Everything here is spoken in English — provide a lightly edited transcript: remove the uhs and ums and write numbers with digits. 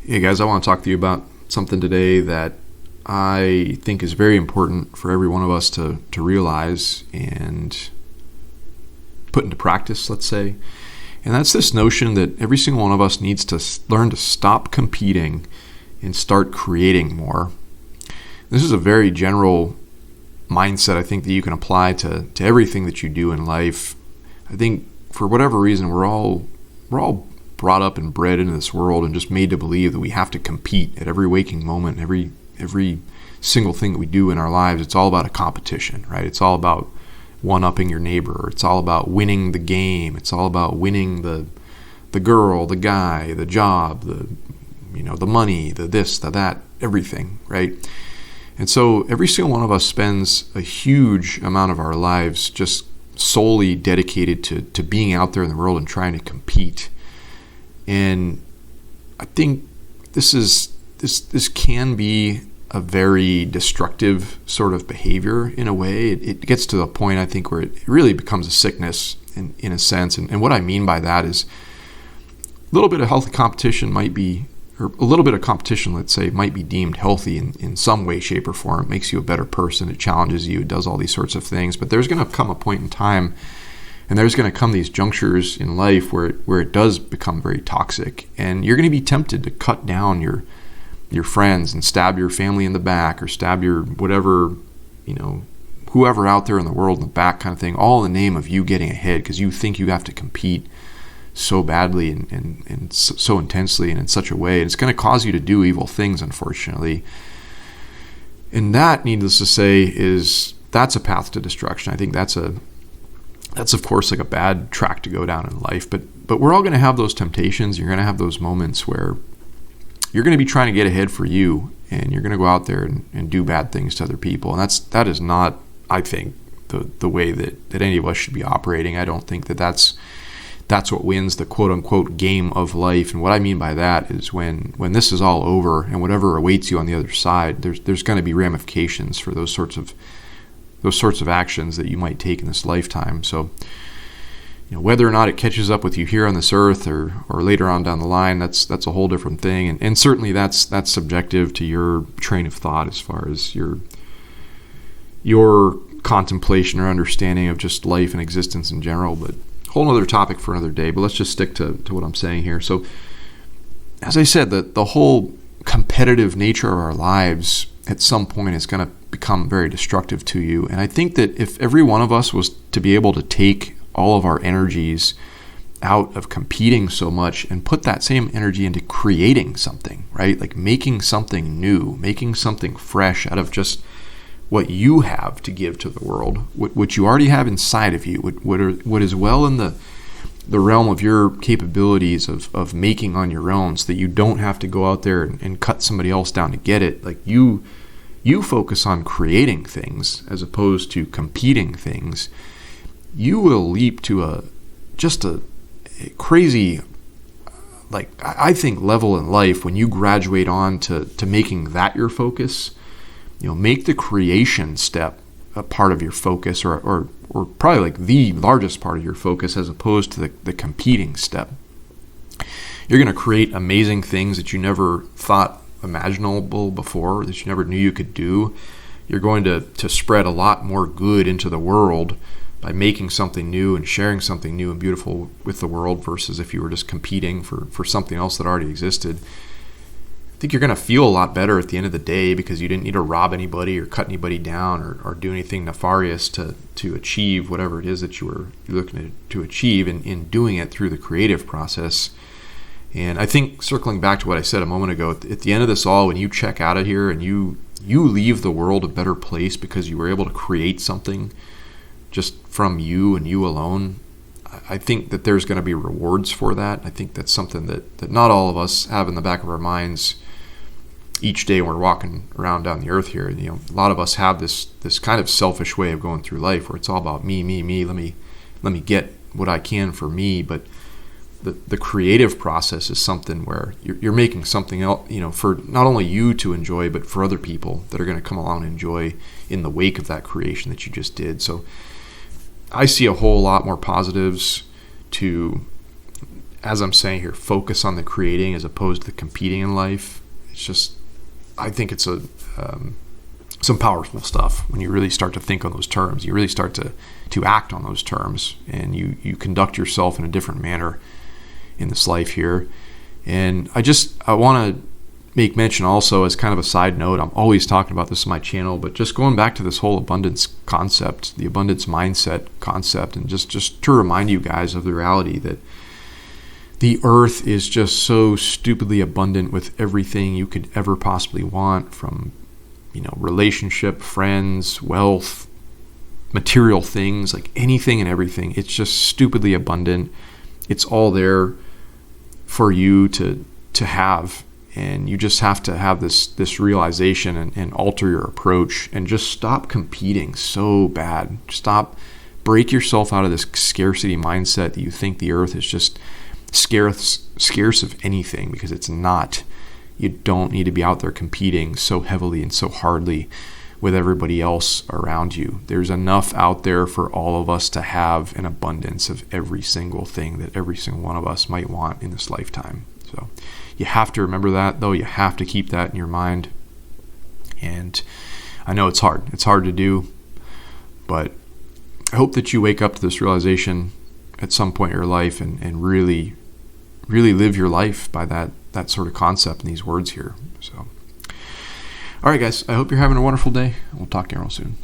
Hey guys, I want to talk to you about something today that I think is very important for every one of us to realize and put into practice, let's say. And that's this notion that every single one of us needs to learn to stop competing and start creating more. This is a very general mindset, I think, that you can apply to everything that you do in life. I think for whatever reason, we're all brought up and bred into this world and just made to believe that we have to compete at every waking moment, every single thing that we do in our lives. It's all about a competition, right? It's all about one-upping your neighbor. It's all about winning the game. It's all about winning the girl, the guy, the job, the money, the this, the that, everything, right? And so every single one of us spends a huge amount of our lives just solely dedicated to being out there in the world and trying to compete. And I think this can be a very destructive sort of behavior in a way. It gets to the point, I think, where it really becomes a sickness in a sense. And what I mean by that is a little bit of healthy competition might be, or a little bit of competition, let's say, might be deemed healthy in some way, shape, or form. It makes you a better person. It challenges you. It does all these sorts of things. But there's going to come a point in time, and there's going to come these junctures in life where it does become very toxic, and you're going to be tempted to cut down your friends and stab your family in the back, or stab your whatever, whoever out there in the world in the back, kind of thing, all in the name of you getting ahead, because you think you have to compete so badly and so intensely and in such a way. And it's going to cause you to do evil things, unfortunately. And that, needless to say, that's a path to destruction. I think that's of course like a bad track to go down in life, but we're all going to have those temptations. You're going to have those moments where you're going to be trying to get ahead for you, and you're going to go out there and do bad things to other people. And that is not, I think, the way that any of us should be operating. I don't think that's what wins the quote unquote game of life. And what I mean by that is when this is all over and whatever awaits you on the other side, there's going to be ramifications for those sorts of actions that you might take in this lifetime. So, whether or not it catches up with you here on this earth or later on down the line, that's a whole different thing. And certainly that's subjective to your train of thought as far as your contemplation or understanding of just life and existence in general. But a whole other topic for another day. But let's just stick to what I'm saying here. So, as I said, the whole competitive nature of our lives at some point is going to become very destructive to you. And I think that if every one of us was to be able to take all of our energies out of competing so much and put that same energy into creating something, right? Like making something new, making something fresh out of just what you have to give to the world, what you already have inside of you, what is well in the realm of your capabilities of making on your own, so that you don't have to go out there and cut somebody else down to get it. Like you focus on creating things as opposed to competing things. You will leap to a crazy, I think, level in life when you graduate on to making that your focus. Make the creation step a part of your focus, or probably like the largest part of your focus, as opposed to the competing step. You're going to create amazing things that you never thought imaginable before, that you never knew you could do. You're going to spread a lot more good into the world by making something new and sharing something new and beautiful with the world, versus if you were just competing for something else that already existed. I think you're going to feel a lot better at the end of the day, because you didn't need to rob anybody or cut anybody down or do anything nefarious to achieve whatever it is that you're looking to achieve, in doing it through the creative process. And I think, circling back to what I said a moment ago, at the end of this all, when you check out of here and you leave the world a better place because you were able to create something just from you and you alone, I think that there's going to be rewards for that. I think that's something that not all of us have in the back of our minds each day when we're walking around down the earth here. A lot of us have this kind of selfish way of going through life, where it's all about me. Let me get what I can for me. But the creative process is something where you're making something else, for not only you to enjoy, but for other people that are going to come along and enjoy in the wake of that creation that you just did. So I see a whole lot more positives to as I'm saying here, focus on the creating as opposed to the competing in life. It's just, I think it's some powerful stuff when you really start to think on those terms. You really start to act on those terms, and you conduct yourself in a different manner in this life here. And I want to make mention also, as kind of a side note, I'm always talking about this on my channel, but just going back to this whole abundance concept, the abundance mindset concept, and just to remind you guys of the reality that the earth is just so stupidly abundant with everything you could ever possibly want, from relationship, friends, wealth, material things, like anything and everything. It's just stupidly abundant. It's all there for you to have, and you just have to have this realization and alter your approach and just stop competing so bad. Break yourself out of this scarcity mindset that you think the earth is just scarce of anything, because it's not. You don't need to be out there competing so heavily and so hardly with everybody else around you. There's enough out there for all of us to have an abundance of every single thing that every single one of us might want in this lifetime. So you have to remember that, though. You have to keep that in your mind. And I know it's hard. It's hard to do, but I hope that you wake up to this realization at some point in your life and really, really live your life by that sort of concept and these words here. So, all right, guys, I hope you're having a wonderful day. We'll talk to you real soon.